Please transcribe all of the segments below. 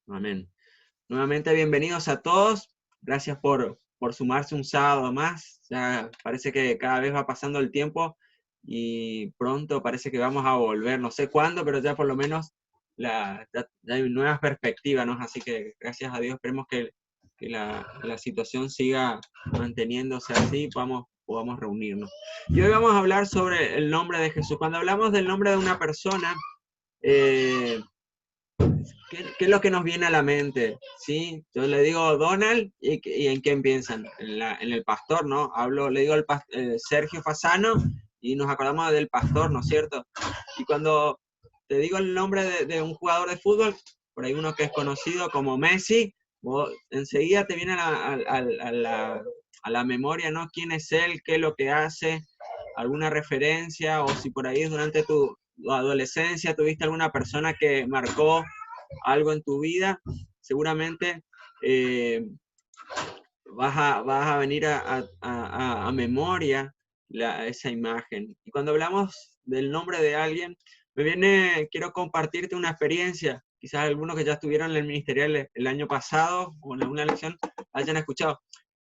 Amén. Nuevamente bienvenidos a todos. Gracias por sumarse un sábado más. Ya parece que cada vez va pasando el tiempo y pronto parece que vamos a volver. No sé cuándo, pero ya por lo menos ya hay nuevas perspectivas, ¿no? Así que gracias a Dios esperemos que la situación siga manteniéndose así y podamos reunirnos. Y hoy vamos a hablar sobre el nombre de Jesús. Cuando hablamos del nombre de una persona, eh, ¿qué es lo que nos viene a la mente? ¿Sí? Yo le digo Donald y ¿en quién piensan? En el pastor, ¿no? Le digo al Sergio Fasano y nos acordamos del pastor, ¿no es cierto? Y cuando te digo el nombre de un jugador de fútbol, por ahí uno que es conocido como Messi, enseguida te viene a la memoria, ¿no? ¿Quién es él? ¿Qué es lo que hace? ¿Alguna referencia? O si por ahí durante tu adolescencia tuviste alguna persona que marcó algo en tu vida, seguramente eh, vas a venir a memoria esa imagen. Y cuando hablamos del nombre de alguien, quiero compartirte una experiencia. Quizás algunos que ya estuvieron en el ministerial el año pasado o en alguna lección hayan escuchado.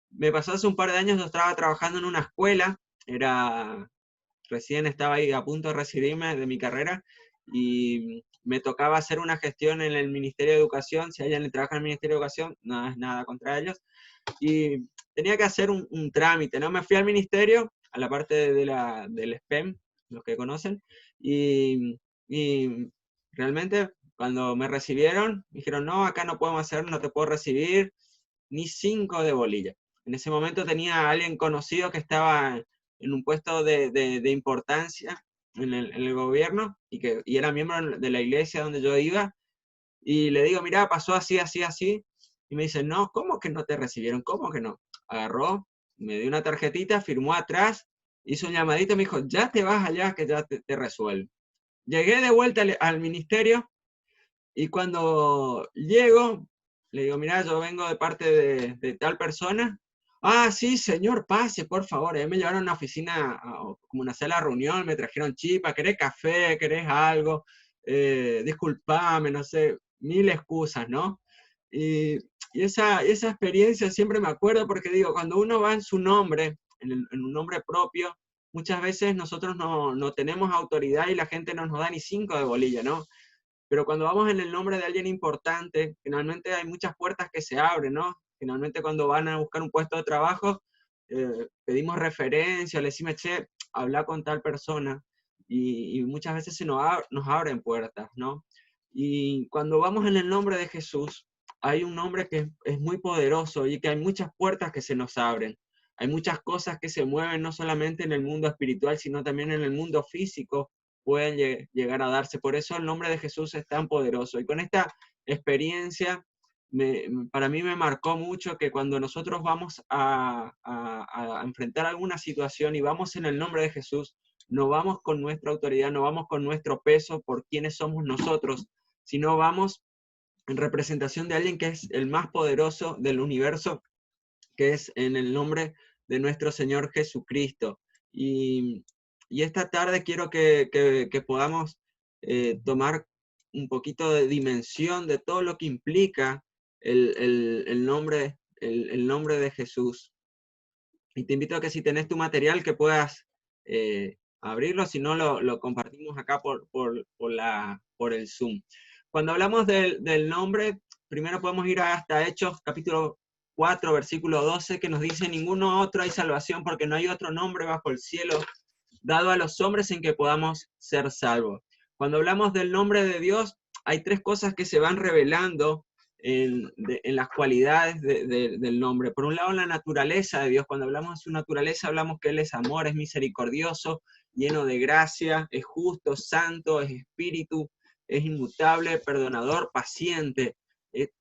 Me pasó hace un par de años, yo estaba trabajando en una escuela, recién estaba ahí a punto de recibirme de mi carrera y me tocaba hacer una gestión en el Ministerio de Educación. Si alguien le trabaja en el Ministerio de Educación, no es nada contra ellos. Y tenía que hacer un trámite, ¿no? Me fui al ministerio, a la parte del SPEM, los que conocen, y realmente cuando me recibieron, me dijeron, no, acá no podemos hacer, no te puedo recibir ni 5 de bolilla. En ese momento tenía a alguien conocido que estaba en un puesto de importancia en el gobierno y era miembro de la iglesia donde yo iba, y le digo, mira, pasó así, así, así, y me dice, no, ¿cómo que no te recibieron? ¿Cómo que no? Agarró, me dio una tarjetita, firmó atrás, hizo un llamadito y me dijo, ya te vas allá que ya te resuelvo. Llegué de vuelta al ministerio y cuando llego, le digo, mira, yo vengo de parte de tal persona. Ah, sí, señor, pase, por favor. Me llevaron a una oficina, como una sala de reunión, me trajeron chipa, ¿querés café? ¿Querés algo? Disculpame, no sé, mil excusas, ¿no? Y, y esa experiencia siempre me acuerdo porque digo, cuando uno va en su nombre, en un nombre propio, muchas veces nosotros no tenemos autoridad y la gente no nos da ni 5 de bolilla, ¿no? Pero cuando vamos en el nombre de alguien importante, finalmente hay muchas puertas que se abren, ¿no? Finalmente cuando van a buscar un puesto de trabajo, pedimos referencia, le decimos, che, habla con tal persona, y muchas veces nos abren puertas, ¿no? Y cuando vamos en el nombre de Jesús, hay un nombre que es muy poderoso y que hay muchas puertas que se nos abren. Hay muchas cosas que se mueven no solamente en el mundo espiritual, sino también en el mundo físico, pueden llegar a darse. Por eso el nombre de Jesús es tan poderoso. Y con esta experiencia, para mí me marcó mucho que cuando nosotros vamos a enfrentar alguna situación y vamos en el nombre de Jesús, no vamos con nuestra autoridad, no vamos con nuestro peso por quienes somos nosotros, sino vamos en representación de alguien que es el más poderoso del universo, que es en el nombre de nuestro Señor Jesucristo. Y, y esta tarde quiero que podamos tomar un poquito de dimensión de todo lo que implica el nombre de Jesús. Y te invito a que si tenés tu material que puedas abrirlo, si no lo compartimos acá por el Zoom. Cuando hablamos del nombre, primero podemos ir hasta Hechos capítulo 4, versículo 12, que nos dice, ninguno otro hay salvación porque no hay otro nombre bajo el cielo dado a los hombres en que podamos ser salvos. Cuando hablamos del nombre de Dios, hay 3 cosas que se van revelando en las cualidades del nombre. Por un lado, la naturaleza de Dios. Cuando hablamos de su naturaleza, hablamos que Él es amor, es misericordioso, lleno de gracia, es justo, santo, es espíritu, es inmutable, perdonador, paciente.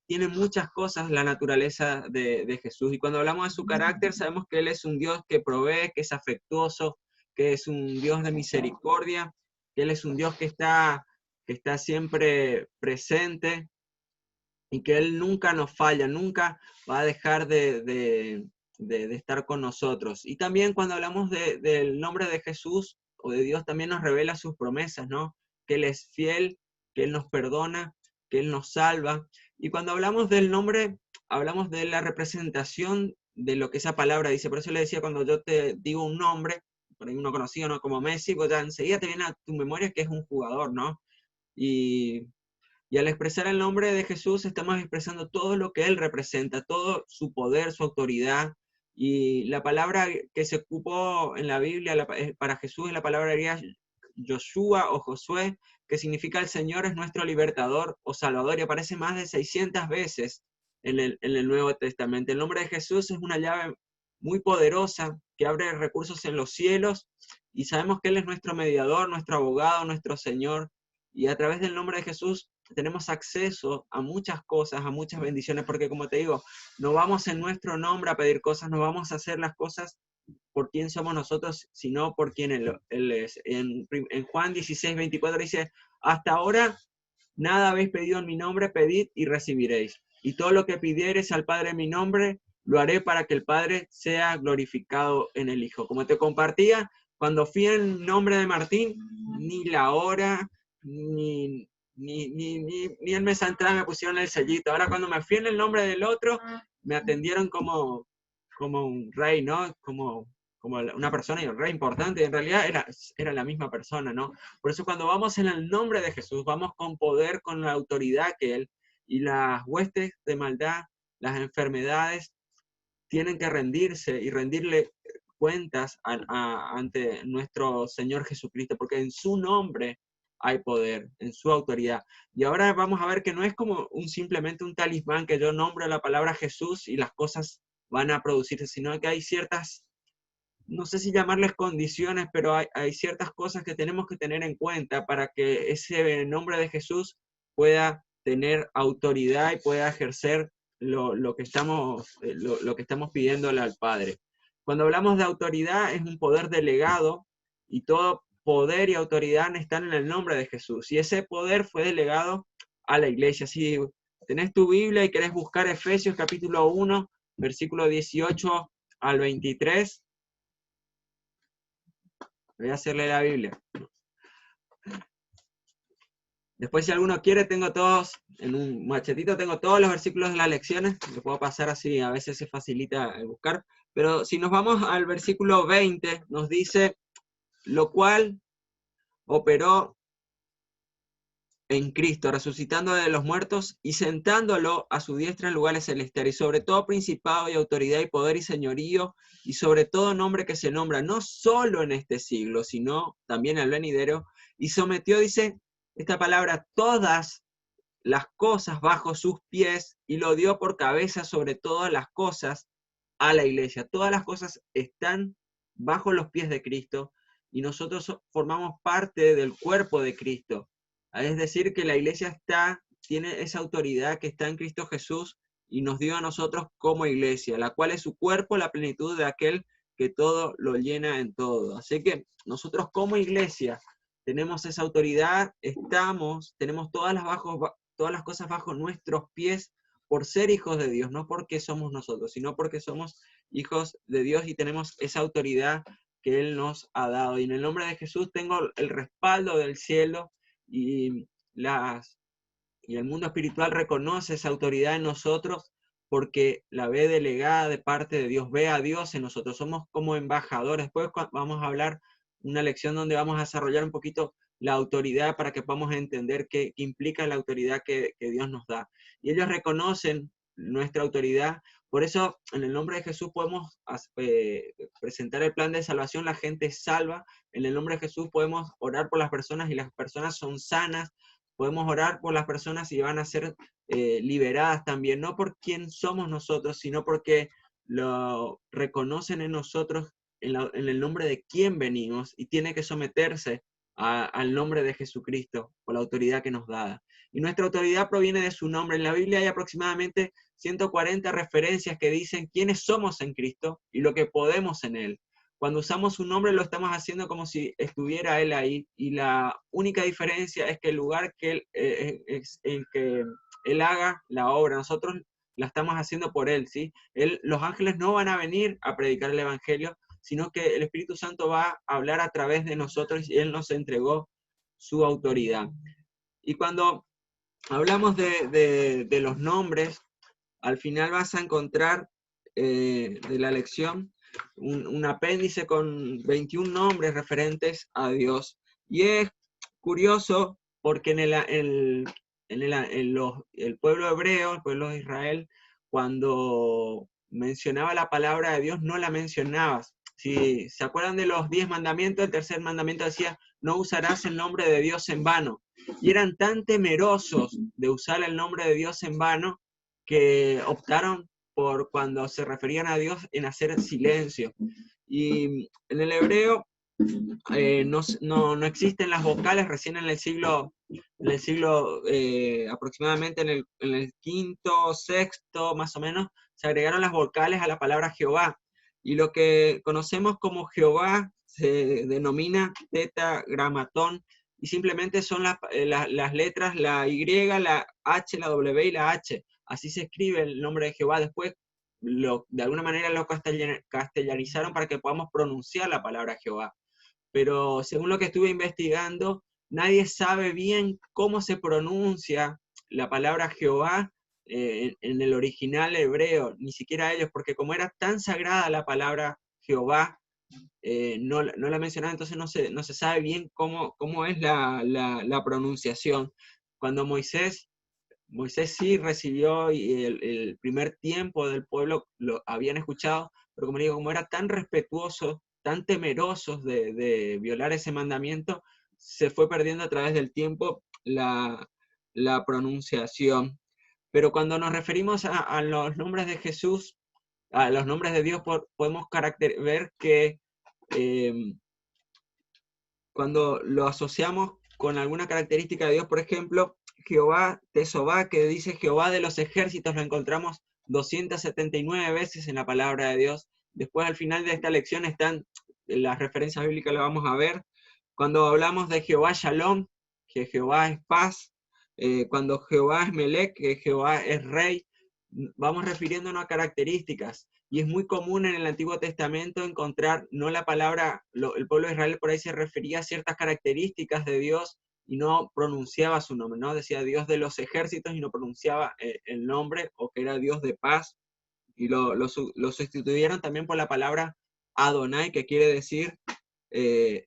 Tiene muchas cosas la naturaleza de Jesús. Y cuando hablamos de su carácter, sabemos que Él es un Dios que provee, que es afectuoso, que es un Dios de misericordia, que Él es un Dios que está siempre presente y que Él nunca nos falla, nunca va a dejar de estar con nosotros. Y también cuando hablamos del nombre de Jesús o de Dios, también nos revela sus promesas, ¿no? Que Él es fiel, que Él nos perdona, que Él nos salva. Y cuando hablamos del nombre, hablamos de la representación de lo que esa palabra dice. Por eso le decía, cuando yo te digo un nombre, por ahí uno conocido, ¿no? Como Messi, pues ya enseguida te viene a tu memoria que es un jugador, ¿no? Y, y al expresar el nombre de Jesús, estamos expresando todo lo que Él representa, todo su poder, su autoridad. Y la palabra que se ocupó en la Biblia para Jesús es la palabra griega Yoshua o Josué, que significa el Señor es nuestro libertador o salvador, y aparece más de 600 veces en el Nuevo Testamento. El nombre de Jesús es una llave muy poderosa que abre recursos en los cielos, y sabemos que Él es nuestro mediador, nuestro abogado, nuestro Señor, y a través del nombre de Jesús tenemos acceso a muchas cosas, a muchas bendiciones, porque como te digo, no vamos en nuestro nombre a pedir cosas, no vamos a hacer las cosas por quién somos nosotros, sino por quién Él es. En Juan 16:24 dice, hasta ahora nada habéis pedido en mi nombre, pedid y recibiréis. Y todo lo que pidiereis al Padre en mi nombre, lo haré para que el Padre sea glorificado en el Hijo. Como te compartía, cuando fui en nombre de Martín, ni la hora, ni el mes atrás me pusieron el sellito. Ahora cuando me fui en el nombre del otro, me atendieron como un rey, ¿no? Como una persona y un rey importante. En realidad era la misma persona, ¿no? Por eso cuando vamos en el nombre de Jesús, vamos con poder, con la autoridad que Él, y las huestes de maldad, las enfermedades, tienen que rendirse y rendirle cuentas ante nuestro Señor Jesucristo, porque en su nombre hay poder, en su autoridad. Y ahora vamos a ver que no es como simplemente un talismán que yo nombro la palabra Jesús y las cosas van a producirse, sino que hay ciertas, no sé si llamarles condiciones, pero hay ciertas cosas que tenemos que tener en cuenta para que ese nombre de Jesús pueda tener autoridad y pueda ejercer lo que estamos pidiéndole al Padre. Cuando hablamos de autoridad, es un poder delegado, y todo poder y autoridad están en el nombre de Jesús. Y ese poder fue delegado a la iglesia. Si tenés tu Biblia y querés buscar Efesios capítulo 1, versículo 18 al 23, voy a hacerle la Biblia. Después, si alguno quiere, tengo todos, en un machetito tengo todos los versículos de las lecciones, lo puedo pasar así, a veces se facilita buscar. Pero si nos vamos al versículo 20, nos dice, lo cual operó en Cristo, resucitando de los muertos y sentándolo a su diestra en lugares celestiales, y sobre todo principado y autoridad y poder y señorío, y sobre todo nombre que se nombra, no solo en este siglo, sino también al venidero, y sometió, dice esta palabra, todas las cosas bajo sus pies, y lo dio por cabeza sobre todas las cosas a la iglesia. Todas las cosas están bajo los pies de Cristo, y nosotros formamos parte del cuerpo de Cristo. Es decir, que la iglesia tiene esa autoridad que está en Cristo Jesús, y nos dio a nosotros como iglesia, la cual es su cuerpo, la plenitud de aquel que todo lo llena en todo. Así que nosotros como iglesia tenemos esa autoridad, tenemos todas las cosas bajo nuestros pies por ser hijos de Dios, no porque somos nosotros, sino porque somos hijos de Dios y tenemos esa autoridad que Él nos ha dado. Y en el nombre de Jesús tengo el respaldo del cielo, y el mundo espiritual reconoce esa autoridad en nosotros porque la ve delegada de parte de Dios, ve a Dios en nosotros, somos como embajadores. Después vamos a hablar una lección donde vamos a desarrollar un poquito la autoridad para que podamos entender qué implica la autoridad que Dios nos da. Y ellos reconocen nuestra autoridad. Por eso, en el nombre de Jesús podemos presentar el plan de salvación, la gente es salva. En el nombre de Jesús podemos orar por las personas y las personas son sanas. Podemos orar por las personas y van a ser liberadas también, no por quién somos nosotros, sino porque lo reconocen en nosotros, en el nombre de quién venimos, y tiene que someterse al nombre de Jesucristo, por la autoridad que nos da. Y nuestra autoridad proviene de su nombre. En la Biblia hay aproximadamente 140 referencias que dicen quiénes somos en Cristo y lo que podemos en Él. Cuando usamos su nombre lo estamos haciendo como si estuviera Él ahí, y la única diferencia es que el lugar que Él, es en que Él haga la obra, nosotros la estamos haciendo por Él, ¿sí? Los ángeles no van a venir a predicar el Evangelio, sino que el Espíritu Santo va a hablar a través de nosotros, y Él nos entregó su autoridad. Y cuando hablamos de los nombres, al final vas a encontrar de la lección un apéndice con 21 nombres referentes a Dios. Y es curioso porque el pueblo hebreo, el pueblo de Israel, cuando mencionaba la palabra de Dios, no la mencionabas. Si se acuerdan de los 10 mandamientos, el tercer mandamiento decía, no usarás el nombre de Dios en vano. Y eran tan temerosos de usar el nombre de Dios en vano que optaron por, cuando se referían a Dios, en hacer silencio. Y en el hebreo no existen las vocales. Recién en el siglo aproximadamente en el quinto, sexto, más o menos, se agregaron las vocales a la palabra Jehová. Y lo que conocemos como Jehová se denomina tetragramatón, y simplemente son las letras, la Y, la H, la W y la H. Así se escribe el nombre de Jehová. Después, de alguna manera lo castellanizaron para que podamos pronunciar la palabra Jehová. Pero según lo que estuve investigando, nadie sabe bien cómo se pronuncia la palabra Jehová en el original hebreo, ni siquiera ellos, porque como era tan sagrada la palabra Jehová, no la mencionaban, entonces no se sabe bien cómo es la pronunciación. Cuando Moisés sí recibió, y el primer tiempo del pueblo lo habían escuchado, pero como digo, como era tan respetuoso, tan temerosos de violar ese mandamiento, se fue perdiendo a través del tiempo la pronunciación. Pero cuando nos referimos a los nombres de Jesús, a los nombres de Dios, podemos ver que eh, cuando lo asociamos con alguna característica de Dios, por ejemplo, Jehová Tesová, que dice Jehová de los ejércitos, lo encontramos 279 veces en la palabra de Dios. Después, al final de esta lección, están las referencias bíblicas, las vamos a ver. Cuando hablamos de Jehová Shalom, que Jehová es paz, cuando Jehová es Melech, que Jehová es rey, vamos refiriéndonos a características. Y es muy común en el Antiguo Testamento encontrar, no la palabra, el pueblo de Israel por ahí se refería a ciertas características de Dios y no pronunciaba su nombre, ¿no? Decía Dios de los ejércitos y no pronunciaba el nombre, o que era Dios de paz, y lo sustituyeron también por la palabra Adonai, que quiere decir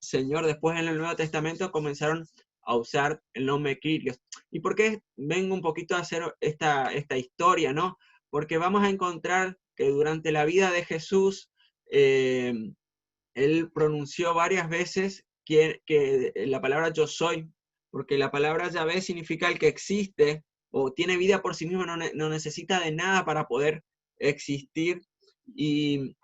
Señor. Después en el Nuevo Testamento comenzaron a usar el nombre Kyrios. ¿Y por qué vengo un poquito a hacer esta historia, no? Porque vamos a encontrar que durante la vida de Jesús, él pronunció varias veces que la palabra yo soy, porque la palabra Yahvé significa el que existe o tiene vida por sí mismo, no necesita de nada para poder existir. Y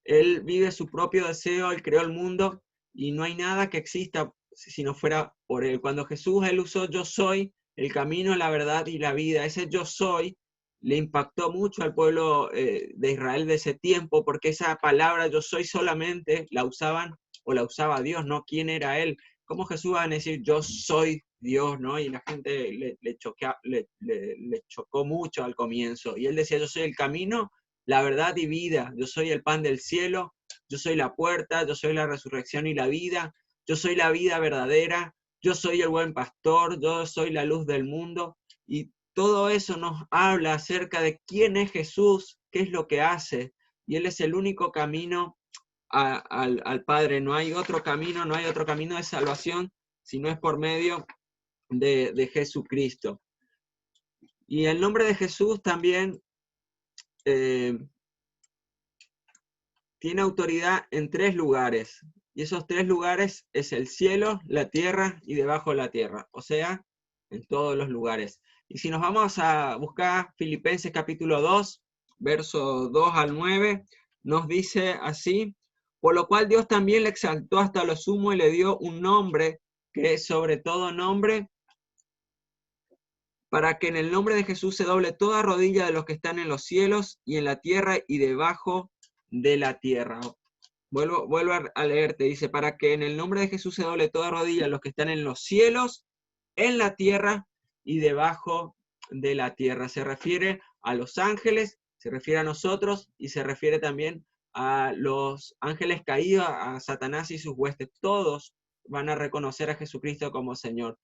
él vive su propio deseo, él creó el mundo y no hay nada que exista si no fuera por él. Cuando Jesús, él usó yo soy, el camino, la verdad y la vida, ese yo soy le impactó mucho al pueblo de Israel de ese tiempo, porque esa palabra yo soy solamente la usaban o la usaba Dios, ¿no? ¿Quién era él? ¿Cómo Jesús va a decir yo soy Dios, ¿no? Y la gente le chocó mucho al comienzo. Y él decía yo soy el camino, la verdad y vida, yo soy el pan del cielo, yo soy la puerta, yo soy la resurrección y la vida, yo soy la vida verdadera, yo soy el buen pastor, yo soy la luz del mundo. Y todo eso nos habla acerca de quién es Jesús, qué es lo que hace, y Él es el único camino al Padre. No hay otro camino, no hay otro camino de salvación si no es por medio de Jesucristo. Y el nombre de Jesús también tiene autoridad en 3 lugares, y esos 3 lugares es el cielo, la tierra y debajo de la tierra, o sea, en todos los lugares. Y si nos vamos a buscar Filipenses capítulo 2, verso 2 al 9, nos dice así: por lo cual Dios también le exaltó hasta lo sumo y le dio un nombre que es sobre todo nombre, para que en el nombre de Jesús se doble toda rodilla de los que están en los cielos y en la tierra y debajo de la tierra. Vuelvo a leerte, dice, para que en el nombre de Jesús se doble toda rodilla los que están en los cielos, en la tierra y debajo de la tierra. Se refiere a los ángeles, se refiere a nosotros y se refiere también a los ángeles caídos, a Satanás y sus huestes. Todos van a reconocer a Jesucristo como Señor.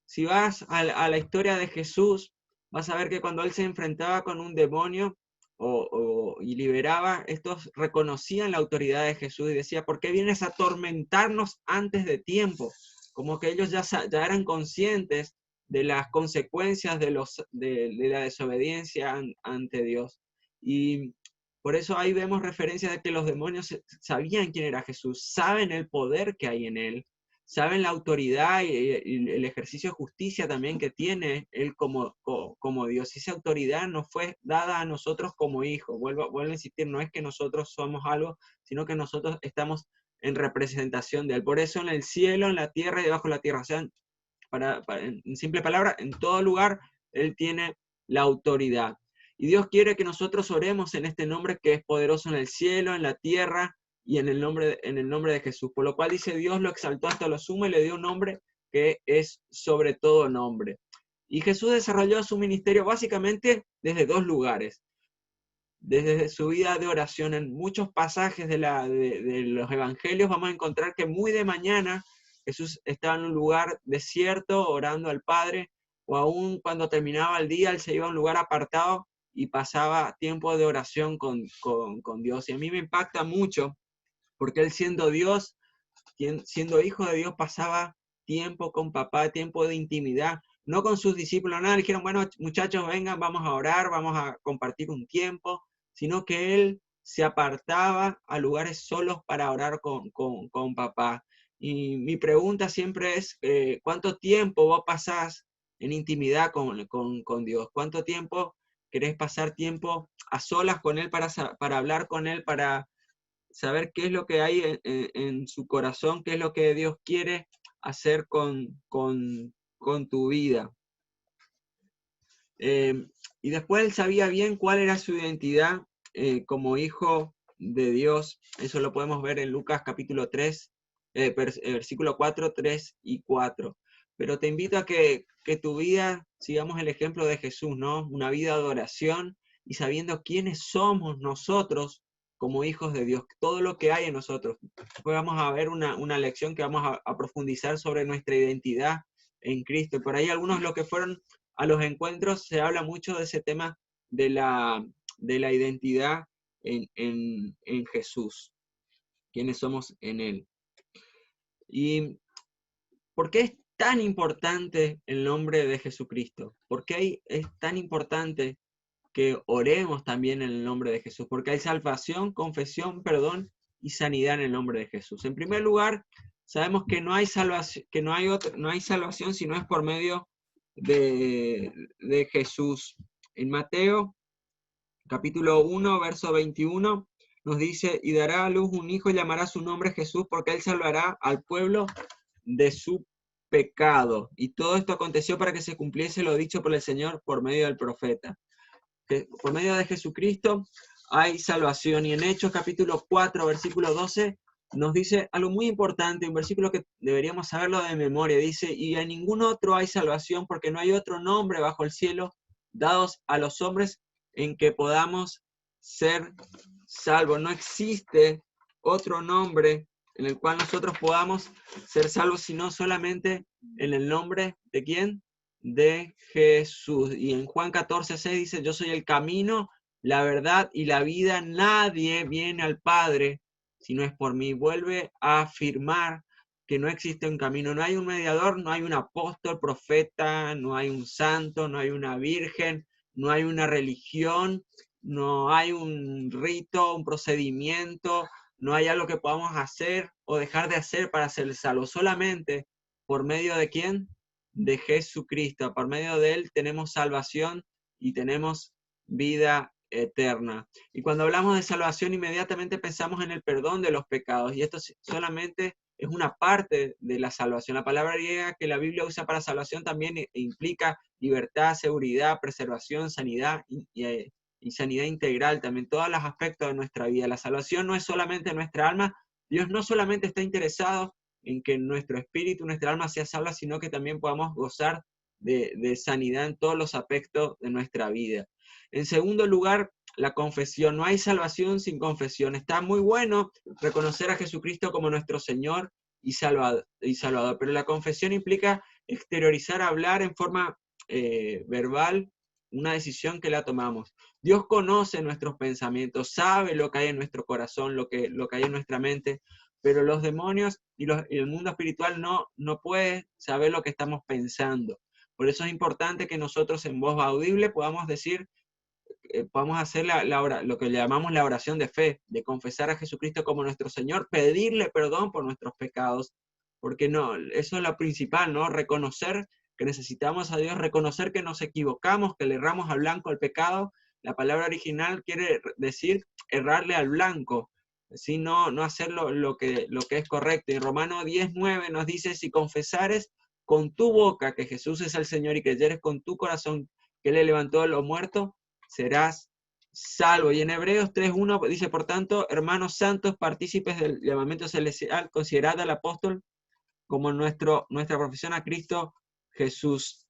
Si vas a la historia de Jesús, vas a ver que cuando él se enfrentaba con un demonio y liberaba, estos reconocían la autoridad de Jesús y decía, ¿por qué vienes a atormentarnos antes de tiempo? Como que ellos ya eran conscientes de las consecuencias de la desobediencia ante Dios. Y por eso ahí vemos referencia de que los demonios sabían quién era Jesús, saben el poder que hay en él, saben la autoridad y el ejercicio de justicia también que tiene él como Dios. Y esa autoridad nos fue dada a nosotros como hijos. Vuelvo a insistir, no es que nosotros somos algo, sino que nosotros estamos en representación de él. Por eso en el cielo, en la tierra y debajo de la tierra, o sea, en simple palabra, en todo lugar, él tiene la autoridad. Y Dios quiere que nosotros oremos en este nombre que es poderoso en el cielo, en la tierra y en el nombre de Jesús. Por lo cual dice, Dios lo exaltó hasta lo sumo y le dio un nombre que es sobre todo nombre. Y Jesús desarrolló su ministerio básicamente desde dos lugares. Desde su vida de oración, en muchos pasajes de los evangelios vamos a encontrar que muy de mañana Jesús estaba en un lugar desierto orando al Padre, o aún cuando terminaba el día, él se iba a un lugar apartado y pasaba tiempo de oración con Dios. Y a mí me impacta mucho, porque él siendo Dios, siendo hijo de Dios, pasaba tiempo con papá, tiempo de intimidad, no con sus discípulos, nada, le dijeron, bueno, muchachos, vengan, vamos a orar, vamos a compartir un tiempo, sino que él se apartaba a lugares solos para orar con papá. Y mi pregunta siempre es, ¿cuánto tiempo vos pasás en intimidad con Dios? ¿Cuánto tiempo querés pasar tiempo a solas con Él para hablar con Él, para saber qué es lo que hay en su corazón, qué es lo que Dios quiere hacer con tu vida? Y después él sabía bien cuál era su identidad como hijo de Dios. Eso lo podemos ver en Lucas capítulo 3, versículo 4, 3 y 4. Pero te invito a que tu vida, sigamos el ejemplo de Jesús, ¿no? Una vida de oración y sabiendo quiénes somos nosotros como hijos de Dios, todo lo que hay en nosotros. Después vamos a ver una lección que vamos a profundizar sobre nuestra identidad en Cristo. Por ahí algunos lo que fueron a los encuentros se habla mucho de ese tema de la identidad en Jesús, quiénes somos en Él. ¿Y por qué es tan importante el nombre de Jesucristo? ¿Por qué es tan importante que oremos también en el nombre de Jesús? Porque hay salvación, confesión, perdón y sanidad en el nombre de Jesús. En primer lugar, sabemos que no hay salvación, no hay salvación si no es por medio de Jesús. En Mateo, capítulo 1, verso 21, nos dice, y dará a luz un hijo y llamará su nombre Jesús, porque él salvará al pueblo de su pecado. Y todo esto aconteció para que se cumpliese lo dicho por el Señor por medio del profeta. Que por medio de Jesucristo hay salvación. Y en Hechos, capítulo 4, versículo 12, nos dice algo muy importante, un versículo que deberíamos saberlo de memoria. Dice, y en ningún otro hay salvación, porque no hay otro nombre bajo el cielo dados a los hombres en que podamos ser salvos. No existe otro nombre en el cual nosotros podamos ser salvos, sino solamente en el nombre ¿de quién? De Jesús. Y en Juan 14:6 dice, yo soy el camino, la verdad y la vida. Nadie viene al Padre si no es por mí. Vuelve a afirmar que no existe un camino, no hay un mediador, no hay un apóstol, profeta, no hay un santo, no hay una virgen, no hay una religión, no hay un rito, un procedimiento, no hay algo que podamos hacer o dejar de hacer para ser salvos. Solamente por medio de ¿quién? De Jesucristo. Por medio de Él tenemos salvación y tenemos vida eterna. Y cuando hablamos de salvación, inmediatamente pensamos en el perdón de los pecados. Y esto solamente es una parte de la salvación. La palabra griega que la Biblia usa para salvación también implica libertad, seguridad, preservación, sanidad y sanidad integral, también todos los aspectos de nuestra vida. La salvación no es solamente nuestra alma. Dios no solamente está interesado en que nuestro espíritu, nuestra alma sea salva, sino que también podamos gozar de sanidad en todos los aspectos de nuestra vida. En segundo lugar, la confesión. No hay salvación sin confesión. Está muy bueno reconocer a Jesucristo como nuestro Señor y Salvador, pero la confesión implica exteriorizar, hablar en forma verbal una decisión que la tomamos. Dios conoce nuestros pensamientos, sabe lo que hay en nuestro corazón, lo que hay en nuestra mente, pero los demonios y el mundo espiritual no puede saber lo que estamos pensando. Por eso es importante que nosotros en voz audible podamos decir, podamos hacer lo que llamamos la oración de fe, de confesar a Jesucristo como nuestro Señor, pedirle perdón por nuestros pecados, porque no, eso es lo principal, ¿no? Reconocer que necesitamos a Dios, reconocer que nos equivocamos, que le erramos al blanco al pecado. La palabra original quiere decir errarle al blanco, ¿sí? No hacer lo que es correcto. Y Romanos 10:9 nos dice, si confesares con tu boca que Jesús es el Señor y creyeres con tu corazón que Él le levantó a los muertos, serás salvo. Y en Hebreos 3:1 dice, por tanto, hermanos santos, partícipes del llamamiento celestial, considerad al apóstol como nuestra profesión a Cristo Jesús.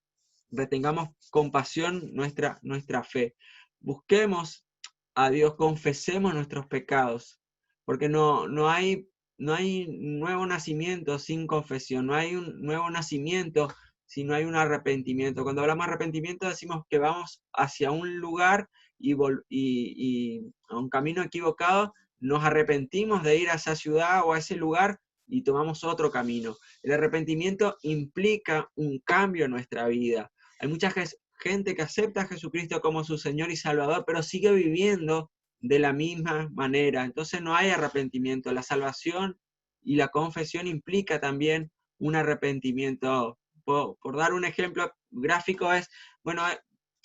Retengamos con pasión nuestra fe. Busquemos a Dios, confesemos nuestros pecados, porque no hay nuevo nacimiento sin confesión, no hay un nuevo nacimiento si no hay un arrepentimiento. Cuando hablamos de arrepentimiento decimos que vamos hacia un lugar y a un camino equivocado, nos arrepentimos de ir a esa ciudad o a ese lugar y tomamos otro camino. El arrepentimiento implica un cambio en nuestra vida. Hay mucha gente que acepta a Jesucristo como su Señor y Salvador, pero sigue viviendo de la misma manera. Entonces no hay arrepentimiento. La salvación y la confesión implica también un arrepentimiento. Por dar un ejemplo gráfico es, bueno,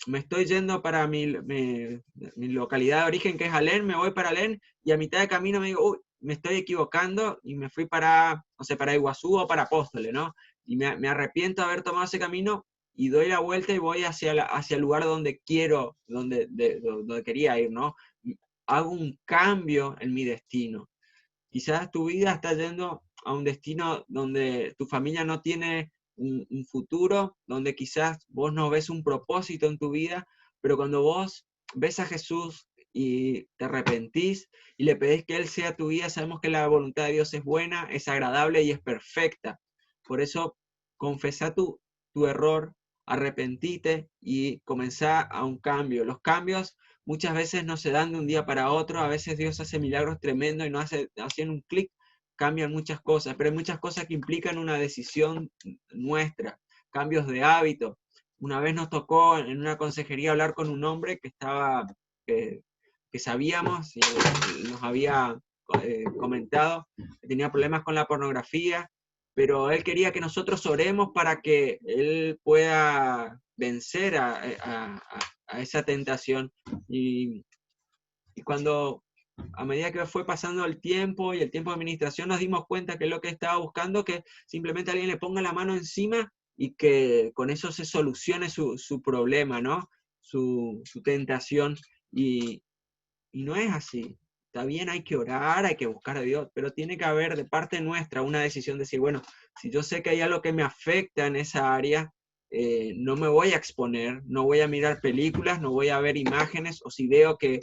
me estoy yendo para mi localidad de origen, que es Alén, me voy para Alén, y a mitad de camino me digo, uy, me estoy equivocando, y me fui para, no sé, para Iguazú o para Apóstoles, ¿no? Y me arrepiento de haber tomado ese camino, y doy la vuelta y voy hacia el lugar donde quiero, donde quería ir, ¿no? Hago un cambio en mi destino. Quizás tu vida está yendo a un destino donde tu familia no tiene un futuro, donde quizás vos no ves un propósito en tu vida, pero cuando vos ves a Jesús y te arrepentís y le pedís que Él sea tu vida, sabemos que la voluntad de Dios es buena, es agradable y es perfecta. Por eso, confesá tu error, arrepentite y comenzá a un cambio. Los cambios muchas veces no se dan de un día para otro, a veces Dios hace milagros tremendos y no haciendo un clic, cambian muchas cosas, pero hay muchas cosas que implican una decisión nuestra, cambios de hábito. Una vez nos tocó en una consejería hablar con un hombre que estaba, que sabíamos, y nos había comentado que tenía problemas con la pornografía, pero él quería que nosotros oremos para que él pueda vencer a esa tentación. Y cuando, a medida que fue pasando el tiempo y el tiempo de administración, nos dimos cuenta que lo que estaba buscando, que simplemente alguien le ponga la mano encima y que con eso se solucione su problema, ¿no? Su tentación. Y no es así. Está bien, hay que orar, hay que buscar a Dios, pero tiene que haber de parte nuestra una decisión de decir, bueno, si yo sé que hay algo que me afecta en esa área, no me voy a exponer, no voy a mirar películas, no voy a ver imágenes, o si veo que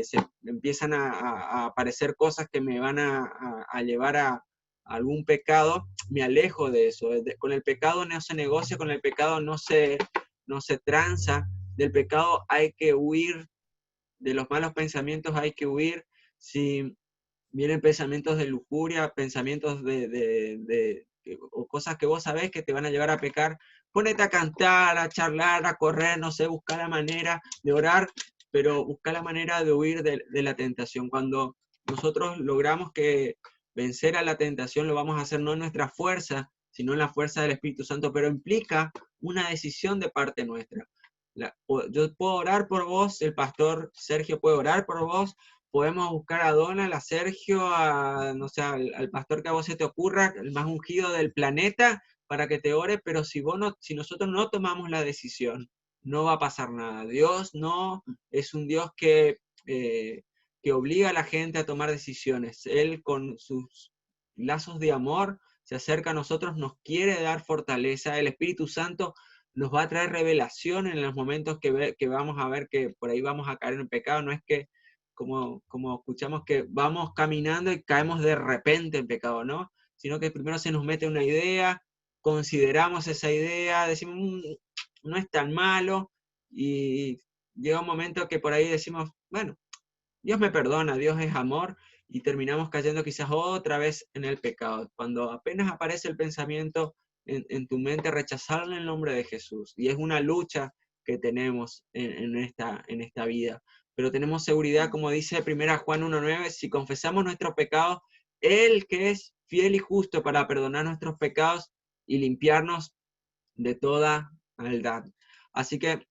se empiezan a aparecer cosas que me van a llevar a algún pecado, me alejo de eso. Con el pecado no se negocia, con el pecado no se tranza, del pecado hay que huir, de los malos pensamientos hay que huir. Si vienen pensamientos de lujuria, pensamientos o cosas que vos sabés que te van a llevar a pecar, ponete a cantar, a charlar, a correr, no sé, buscar la manera de orar, pero buscar la manera de huir de la tentación. Cuando nosotros logramos que vencer a la tentación, lo vamos a hacer no en nuestra fuerza, sino en la fuerza del Espíritu Santo, pero implica una decisión de parte nuestra. Yo puedo orar por vos, el pastor Sergio puede orar por vos, podemos buscar a Donald, a Sergio, no sé, al pastor que a vos se te ocurra, el más ungido del planeta, para que te ore, pero si nosotros no tomamos la decisión, no va a pasar nada. Dios no es un Dios que obliga a la gente a tomar decisiones. Él con sus lazos de amor se acerca a nosotros, nos quiere dar fortaleza. El Espíritu Santo nos va a traer revelación en los momentos que vamos a ver que por ahí vamos a caer en el pecado. No es que, como escuchamos, que vamos caminando y caemos de repente en pecado, ¿no? Sino que primero se nos mete una idea, consideramos esa idea, decimos, no es tan malo, y llega un momento que por ahí decimos, bueno, Dios me perdona, Dios es amor, y terminamos cayendo quizás otra vez en el pecado. Cuando apenas aparece el pensamiento en tu mente, rechazarlo en el nombre de Jesús. Y es una lucha que tenemos en esta vida. Pero tenemos seguridad, como dice 1 Juan 1:9, si confesamos nuestros pecados, Él que es fiel y justo para perdonar nuestros pecados y limpiarnos de toda maldad. Así que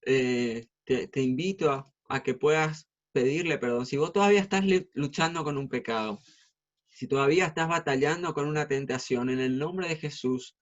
te invito a que puedas pedirle perdón. Si vos todavía estás luchando con un pecado, si todavía estás batallando con una tentación, en el nombre de Jesús,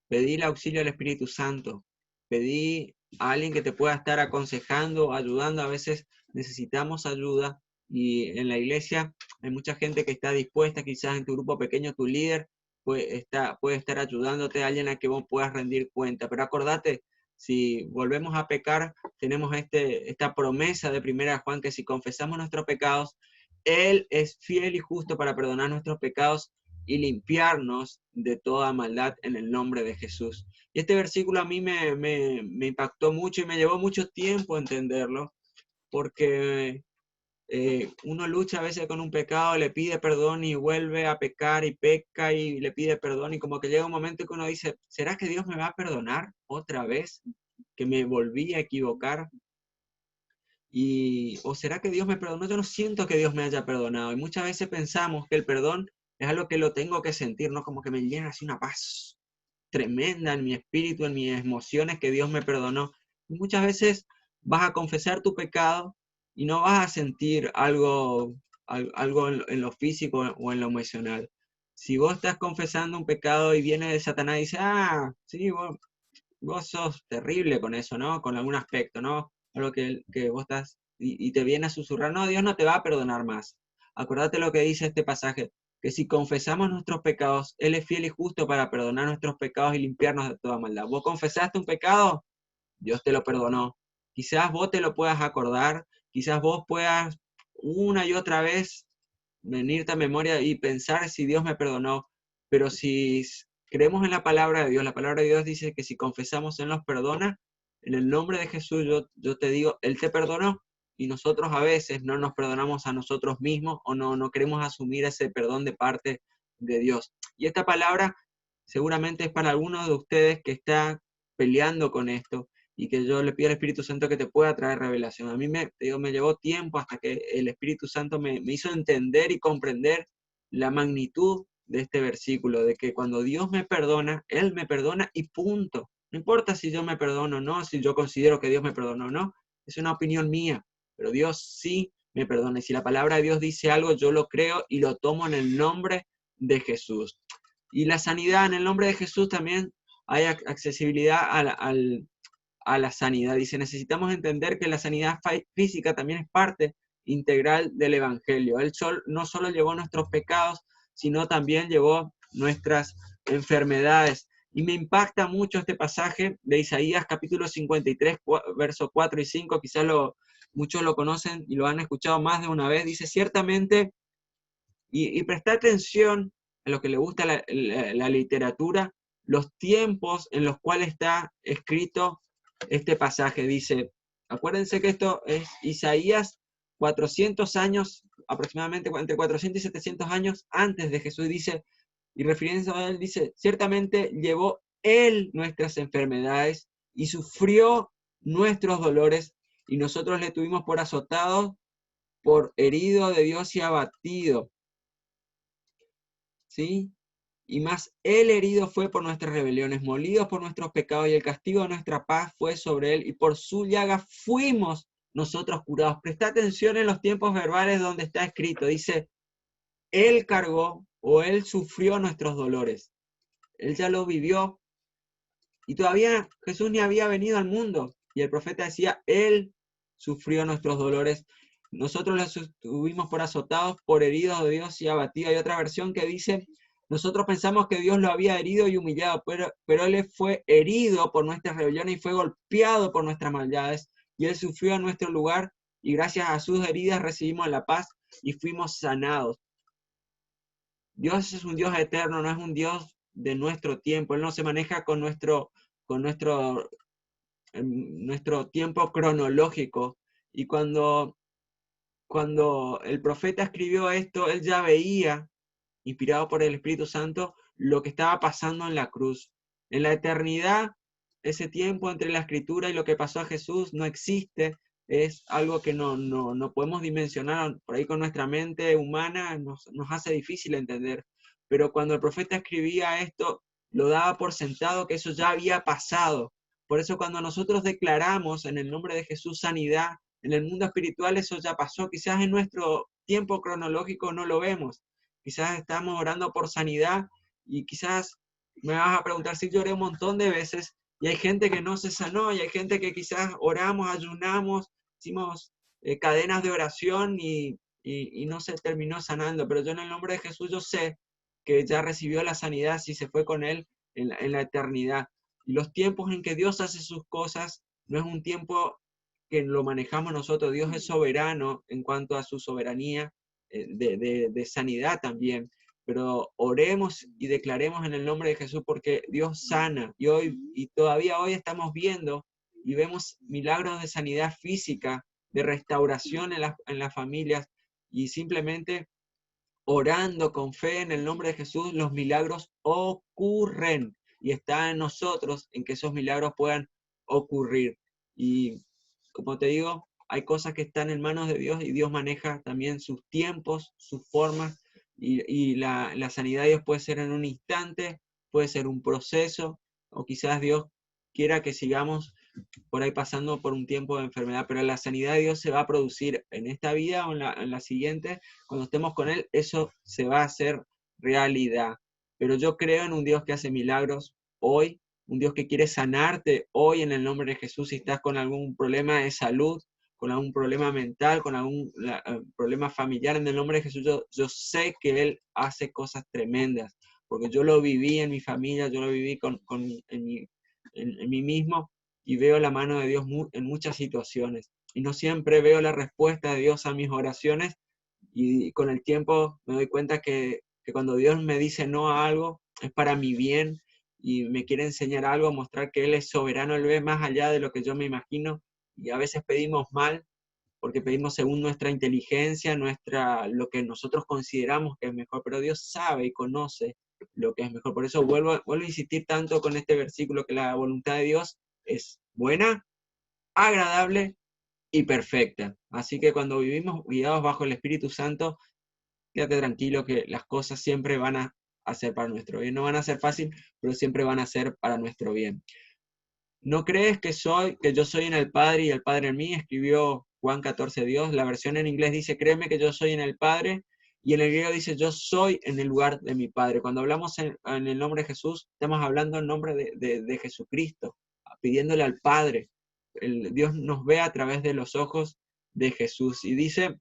pedí el auxilio del Espíritu Santo. Pedí a alguien que te pueda estar aconsejando, ayudando. A veces necesitamos ayuda y en la iglesia hay mucha gente que está dispuesta, quizás en tu grupo pequeño, tu líder puede estar ayudándote, alguien a que vos puedas rendir cuenta. Pero acordate, si volvemos a pecar, tenemos esta promesa de 1 Juan, que si confesamos nuestros pecados, Él es fiel y justo para perdonar nuestros pecados y limpiarnos de toda maldad en el nombre de Jesús. Y este versículo a mí me impactó mucho y me llevó mucho tiempo entenderlo, porque uno lucha a veces con un pecado, le pide perdón y vuelve a pecar y peca y le pide perdón, y como que llega un momento que uno dice, ¿será que Dios me va a perdonar otra vez? Que me volví a equivocar. ¿O será que Dios me perdonó? Yo no siento que Dios me haya perdonado. Y muchas veces pensamos que el perdón es algo que lo tengo que sentir, ¿no? Como que me llena así una paz tremenda en mi espíritu, en mis emociones, que Dios me perdonó. Y muchas veces vas a confesar tu pecado y no vas a sentir algo en lo físico o en lo emocional. Si vos estás confesando un pecado y viene de Satanás y dice, sí, vos sos terrible con eso, ¿no? Con algún aspecto, ¿no? Algo que vos estás, y te viene a susurrar, no, Dios no te va a perdonar más. Acordate lo que dice este pasaje, que si confesamos nuestros pecados, Él es fiel y justo para perdonar nuestros pecados y limpiarnos de toda maldad. Vos confesaste un pecado, Dios te lo perdonó. Quizás vos te lo puedas acordar, quizás vos puedas una y otra vez venirte a memoria y pensar si Dios me perdonó, pero si creemos en la palabra de Dios dice que si confesamos, Él nos perdona. En el nombre de Jesús yo te digo, Él te perdonó, y nosotros a veces no nos perdonamos a nosotros mismos o no queremos asumir ese perdón de parte de Dios. Y esta palabra seguramente es para algunos de ustedes que está peleando con esto, y que yo le pido al Espíritu Santo que te pueda traer revelación. A mí me llevó tiempo hasta que el Espíritu Santo me hizo entender y comprender la magnitud de este versículo, de que cuando Dios me perdona, Él me perdona y punto. No importa si yo me perdono o no, si yo considero que Dios me perdonó o no, es una opinión mía, pero Dios sí me perdona. Y si la palabra de Dios dice algo, yo lo creo y lo tomo en el nombre de Jesús. Y la sanidad, en el nombre de Jesús también hay accesibilidad a la sanidad. Dice, necesitamos entender que la sanidad física también es parte integral del Evangelio. Él no solo llevó nuestros pecados, sino también llevó nuestras enfermedades. Y me impacta mucho este pasaje de Isaías capítulo 53, versos 4 y 5. Quizás muchos lo conocen y lo han escuchado más de una vez. Dice, ciertamente, y presta atención a lo que le gusta la literatura, los tiempos en los cuales está escrito este pasaje. Dice, acuérdense que esto es Isaías 400 años, aproximadamente entre 400 y 700 años antes de Jesús. Dice, y refiriéndose a él, dice, ciertamente llevó Él nuestras enfermedades y sufrió nuestros dolores, y nosotros le tuvimos por azotado, por herido de Dios y abatido. ¿Sí? Y más Él herido fue por nuestras rebeliones, molido por nuestros pecados, y el castigo de nuestra paz fue sobre Él, y por su llaga fuimos nosotros curados. Presta atención en los tiempos verbales donde está escrito. Dice, Él cargó o Él sufrió nuestros dolores. Él ya lo vivió. Y todavía Jesús ni había venido al mundo. Y el profeta decía, Él sufrió nuestros dolores. Nosotros los tuvimos por azotados, por heridos de Dios y abatidos. Hay otra versión que dice, nosotros pensamos que Dios lo había herido y humillado, pero Él fue herido por nuestras rebeliones y fue golpeado por nuestras maldades. Y Él sufrió en nuestro lugar, y gracias a sus heridas recibimos la paz y fuimos sanados. Dios es un Dios eterno, no es un Dios de nuestro tiempo, Él no se maneja con nuestro tiempo cronológico. Y cuando el profeta escribió esto, él ya veía, inspirado por el Espíritu Santo, lo que estaba pasando en la cruz. En la eternidad, ese tiempo entre la escritura y lo que pasó a Jesús no existe, es algo que no podemos dimensionar, por ahí con nuestra mente humana nos hace difícil entender. Pero cuando el profeta escribía esto, lo daba por sentado que eso ya había pasado. Por eso cuando nosotros declaramos en el nombre de Jesús sanidad, en el mundo espiritual eso ya pasó. Quizás en nuestro tiempo cronológico no lo vemos. Quizás estamos orando por sanidad y quizás me vas a preguntar si lloré un montón de veces y hay gente que no se sanó y hay gente que quizás oramos, ayunamos, hicimos cadenas de oración y no se terminó sanando. Pero yo en el nombre de Jesús yo sé que ya recibió la sanidad si se fue con Él en la eternidad. Y los tiempos en que Dios hace sus cosas no es un tiempo que lo manejamos nosotros. Dios es soberano en cuanto a su soberanía de sanidad también. Pero oremos y declaremos en el nombre de Jesús porque Dios sana. Y todavía hoy estamos viendo y vemos milagros de sanidad física, de restauración en las familias, y simplemente orando con fe en el nombre de Jesús, los milagros ocurren y está en nosotros en que esos milagros puedan ocurrir. Y como te digo, hay cosas que están en manos de Dios y Dios maneja también sus tiempos, sus formas, y la sanidad de Dios puede ser en un instante, puede ser un proceso, o quizás Dios quiera que sigamos por ahí pasando por un tiempo de enfermedad, pero la sanidad de Dios se va a producir en esta vida o en la siguiente. Cuando estemos con Él, eso se va a hacer realidad. Pero yo creo en un Dios que hace milagros hoy, un Dios que quiere sanarte hoy en el nombre de Jesús. Si estás con algún problema de salud, con algún problema mental, con algún problema familiar, en el nombre de Jesús, yo sé que Él hace cosas tremendas, porque yo lo viví en mi familia, yo lo viví en mí mismo, y veo la mano de Dios en muchas situaciones. Y no siempre veo la respuesta de Dios a mis oraciones, y con el tiempo me doy cuenta que cuando Dios me dice no a algo, es para mi bien y me quiere enseñar algo, mostrar que Él es soberano, Él ve más allá de lo que yo me imagino, y a veces pedimos mal, porque pedimos según nuestra inteligencia, lo que nosotros consideramos que es mejor, pero Dios sabe y conoce lo que es mejor. Por eso vuelvo a insistir tanto con este versículo, que la voluntad de Dios es buena, agradable y perfecta. Así que cuando vivimos guiados bajo el Espíritu Santo, quédate tranquilo que las cosas siempre van a ser para nuestro bien. No van a ser fácil, pero siempre van a ser para nuestro bien. ¿No crees que yo soy en el Padre y el Padre en mí? Escribió Juan 14, Dios. La versión en inglés dice, créeme que yo soy en el Padre. Y en el griego dice, yo soy en el lugar de mi Padre. Cuando hablamos en el nombre de Jesús, estamos hablando en nombre de Jesucristo, pidiéndole al Padre. Dios nos ve a través de los ojos de Jesús. Y dice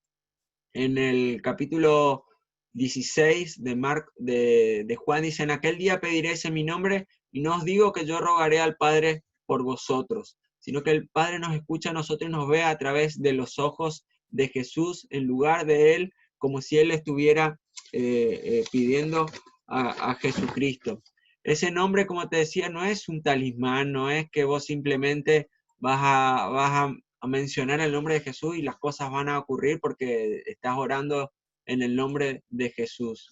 en el capítulo 16 de Juan, dice, en aquel día pediréis en mi nombre, y no os digo que yo rogaré al Padre por vosotros, sino que el Padre nos escucha a nosotros y nos ve a través de los ojos de Jesús, en lugar de Él, como si Él estuviera pidiendo a Jesucristo. Ese nombre, como te decía, no es un talismán, no es que vos simplemente vas a mencionar el nombre de Jesús y las cosas van a ocurrir porque estás orando en el nombre de Jesús.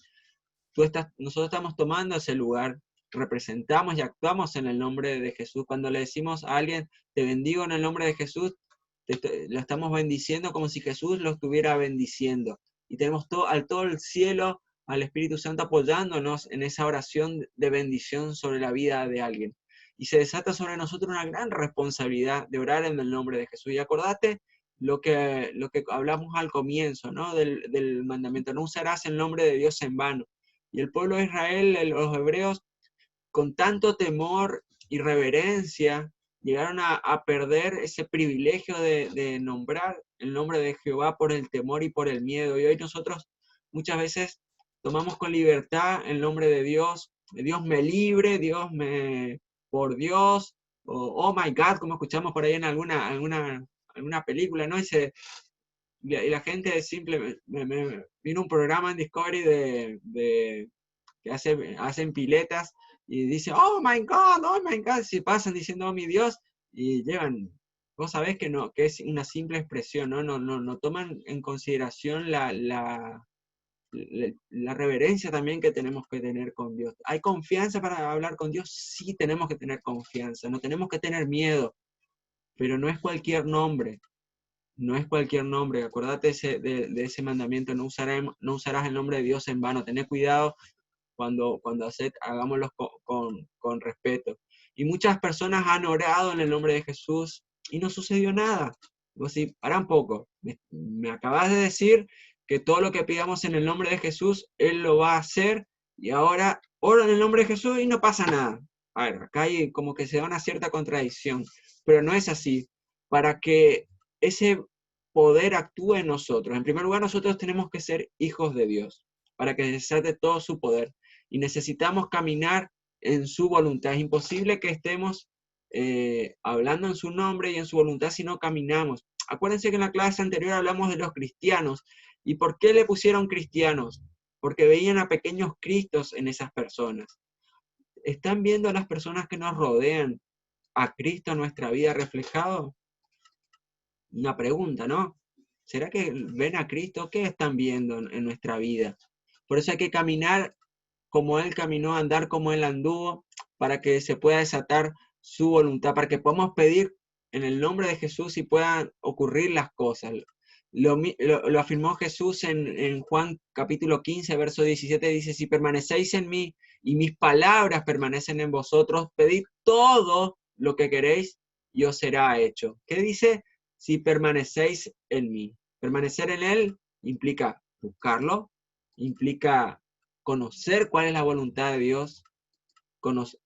Nosotros estamos tomando ese lugar, representamos y actuamos en el nombre de Jesús. Cuando le decimos a alguien, te bendigo en el nombre de Jesús, lo estamos bendiciendo como si Jesús lo estuviera bendiciendo. Y tenemos todo el cielo, al Espíritu Santo apoyándonos en esa oración de bendición sobre la vida de alguien. Y se desata sobre nosotros una gran responsabilidad de orar en el nombre de Jesús. Y acordate lo que hablamos al comienzo, ¿no? del mandamiento, no usarás el nombre de Dios en vano. Y el pueblo de Israel, los hebreos, con tanto temor y reverencia, llegaron a perder ese privilegio de nombrar el nombre de Jehová por el temor y por el miedo. Y hoy nosotros muchas veces tomamos con libertad el nombre de Dios. Dios me libre, por Dios, o oh my God, como escuchamos por ahí en alguna película, ¿no? Y la gente simplemente, vino un programa en Discovery que hacen piletas y dice, oh my God, si pasan diciendo, oh mi Dios, y llegan, vos sabés que no, que es una simple expresión, no toman en consideración la reverencia también que tenemos que tener con Dios. ¿Hay confianza para hablar con Dios? Sí, tenemos que tener confianza, no tenemos que tener miedo, pero no es cualquier nombre, no es cualquier nombre. Acordate de ese mandamiento, no usarás el nombre de Dios en vano. Tené cuidado cuando hagámoslo con respeto. Y muchas personas han orado en el nombre de Jesús y no sucedió nada. Vos sí, para un poco, me acabas de decir que todo lo que pidamos en el nombre de Jesús, Él lo va a hacer, y ahora oro en el nombre de Jesús y no pasa nada. A ver, acá hay como que se da una cierta contradicción, pero no es así. Para que ese poder actúe en nosotros, en primer lugar, nosotros tenemos que ser hijos de Dios, para que desate todo su poder, y necesitamos caminar en su voluntad. Es imposible que estemos hablando en su nombre y en su voluntad si no caminamos. Acuérdense que en la clase anterior hablamos de los cristianos. ¿Y por qué le pusieron cristianos? Porque veían a pequeños Cristos en esas personas. ¿Están viendo a las personas que nos rodean a Cristo en nuestra vida reflejado? Una pregunta, ¿no? ¿Será que ven a Cristo? ¿Qué están viendo en nuestra vida? Por eso hay que caminar como Él caminó, andar como Él anduvo, para que se pueda desatar su voluntad, para que podamos pedir en el nombre de Jesús y puedan ocurrir las cosas. Lo afirmó Jesús en Juan capítulo 15, verso 17, dice, si permanecéis en mí y mis palabras permanecen en vosotros, pedid todo lo que queréis y os será hecho. ¿Qué dice? Si permanecéis en mí. Permanecer en Él implica buscarlo, implica conocer cuál es la voluntad de Dios,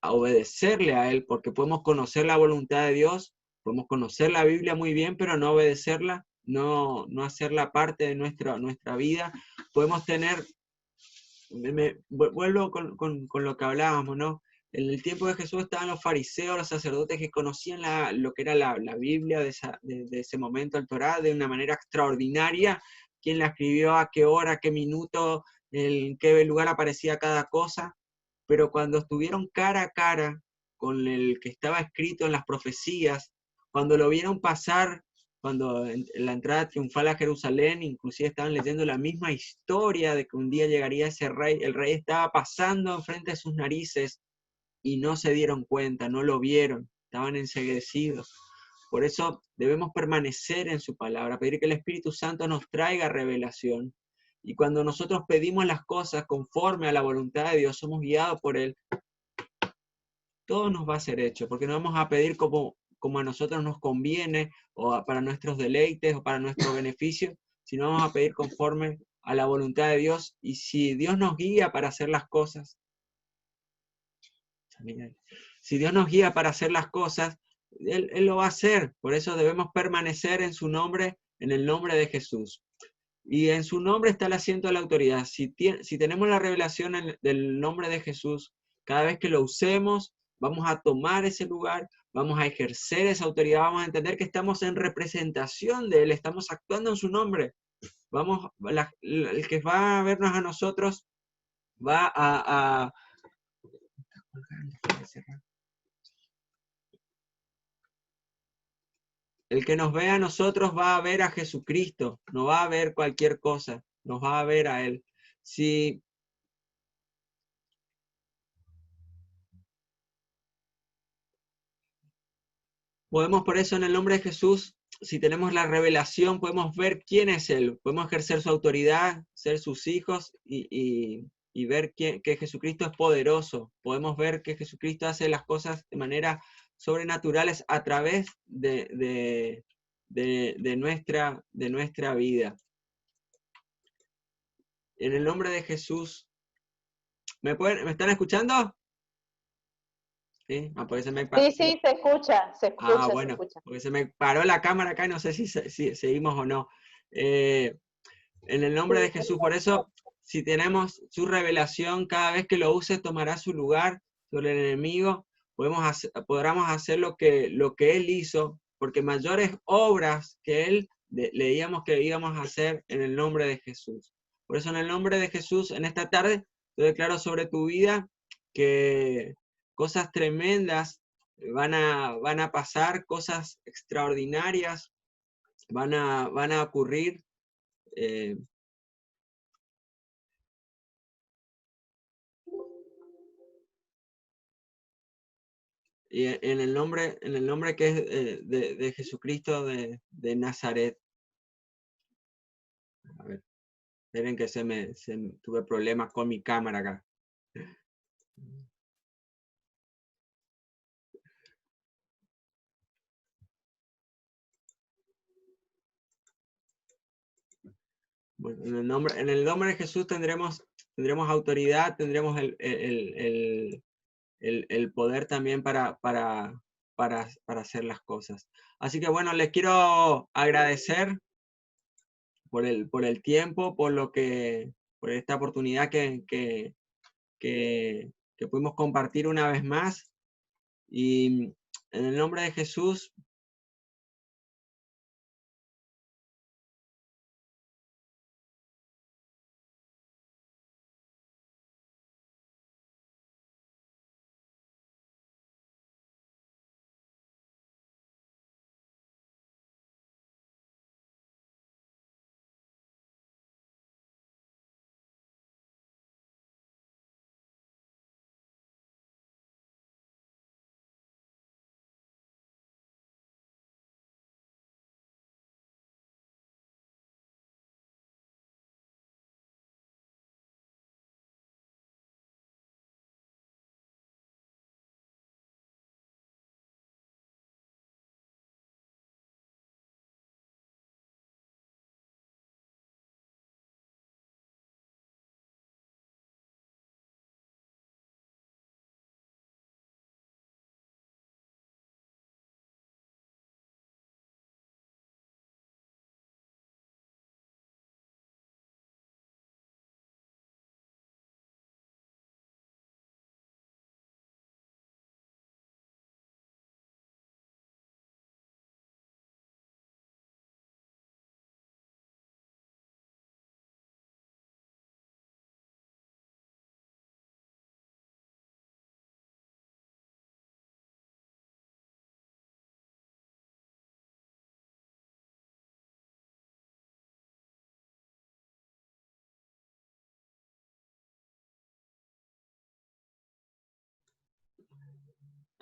obedecerle a Él, porque podemos conocer la voluntad de Dios, podemos conocer la Biblia muy bien, pero no obedecerla, no hacerla parte de nuestra vida. Podemos tener, vuelvo con lo que hablábamos, ¿no? En el tiempo de Jesús estaban los fariseos, los sacerdotes que conocían lo que era la Biblia de ese momento, el Torá, de una manera extraordinaria. ¿Quién la escribió? ¿A qué hora? ¿A qué minuto? ¿En qué lugar aparecía cada cosa? Pero cuando estuvieron cara a cara con el que estaba escrito en las profecías, cuando lo vieron pasar, cuando en la entrada triunfal a Jerusalén, inclusive estaban leyendo la misma historia de que un día llegaría ese rey, el rey estaba pasando enfrente de sus narices y no se dieron cuenta, no lo vieron, estaban enceguecidos. Por eso debemos permanecer en su palabra, pedir que el Espíritu Santo nos traiga revelación. Y cuando nosotros pedimos las cosas conforme a la voluntad de Dios, somos guiados por Él, todo nos va a ser hecho, porque no vamos a pedir como a nosotros nos conviene, o para nuestros deleites, o para nuestro beneficio, sino vamos a pedir conforme a la voluntad de Dios. Y si Dios nos guía para hacer las cosas, si Dios nos guía para hacer las cosas, Él lo va a hacer. Por eso debemos permanecer en su nombre, en el nombre de Jesús. Y en su nombre está el asiento de la autoridad. Si tenemos la revelación del nombre de Jesús, cada vez que lo usemos, vamos a tomar ese lugar, vamos a ejercer esa autoridad, vamos a entender que estamos en representación de Él, estamos actuando en su nombre. El que va a vernos a nosotros va el que nos ve a nosotros va a ver a Jesucristo, no va a ver cualquier cosa, nos va a ver a Él. Si podemos por eso en el nombre de Jesús, si tenemos la revelación, podemos ver quién es Él, podemos ejercer su autoridad, ser sus hijos y ver que Jesucristo es poderoso. Podemos ver que Jesucristo hace las cosas de manera sobrenaturales a través de nuestra vida. En el nombre de Jesús, ¿me están escuchando? ¿Sí? Pues se sí, se escucha, bueno, se escucha. porque se me paró la cámara acá y no sé si seguimos o no. En el nombre de Jesús, por eso, si tenemos su revelación, cada vez que lo uses tomará su lugar sobre el enemigo, podremos hacer lo que Él hizo, porque mayores obras que Él leíamos que íbamos a hacer en el nombre de Jesús. Por eso en el nombre de Jesús, en esta tarde, te declaro sobre tu vida que cosas tremendas van a pasar, cosas extraordinarias van a ocurrir. Y en el nombre que es de Jesucristo de Nazaret. A ver, esperen que tuve problemas con mi cámara acá. Bueno, en el nombre de Jesús tendremos autoridad, tendremos el poder también para hacer las cosas. Así que bueno, les quiero agradecer por el tiempo, por esta oportunidad que pudimos compartir una vez más. Y en el nombre de Jesús,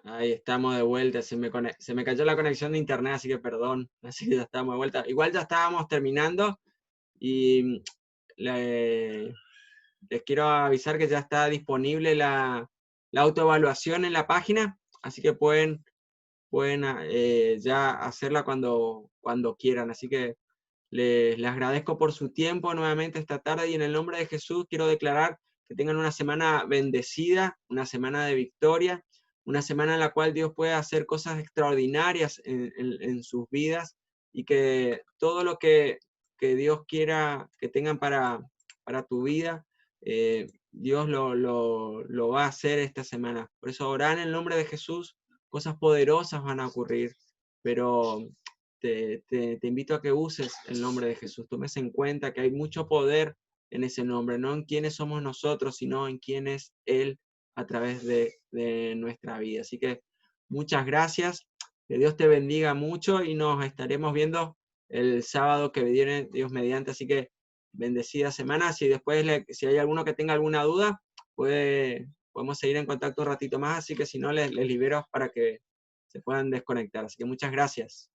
ahí estamos de vuelta. Se me cayó la conexión de internet, así que perdón. Así que ya estamos de vuelta. Igual ya estábamos terminando y les quiero avisar que ya está disponible la autoevaluación en la página, así que pueden ya hacerla cuando quieran. Así que les agradezco por su tiempo nuevamente esta tarde y en el nombre de Jesús quiero declarar que tengan una semana bendecida, una semana de victoria, una semana en la cual Dios puede hacer cosas extraordinarias en sus vidas y que todo lo que Dios quiera que tengan para tu vida, Dios lo va a hacer esta semana. Por eso orar en el nombre de Jesús, cosas poderosas van a ocurrir, pero te invito a que uses el nombre de Jesús, tomes en cuenta que hay mucho poder en ese nombre, no en quiénes somos nosotros, sino en quién es Él a través de nuestra vida. Así que muchas gracias, que Dios te bendiga mucho y nos estaremos viendo el sábado que viene, Dios mediante. Así que bendecida semana. Si después, si hay alguno que tenga alguna duda, podemos seguir en contacto un ratito más, así que si no, les libero para que se puedan desconectar. Así que muchas gracias.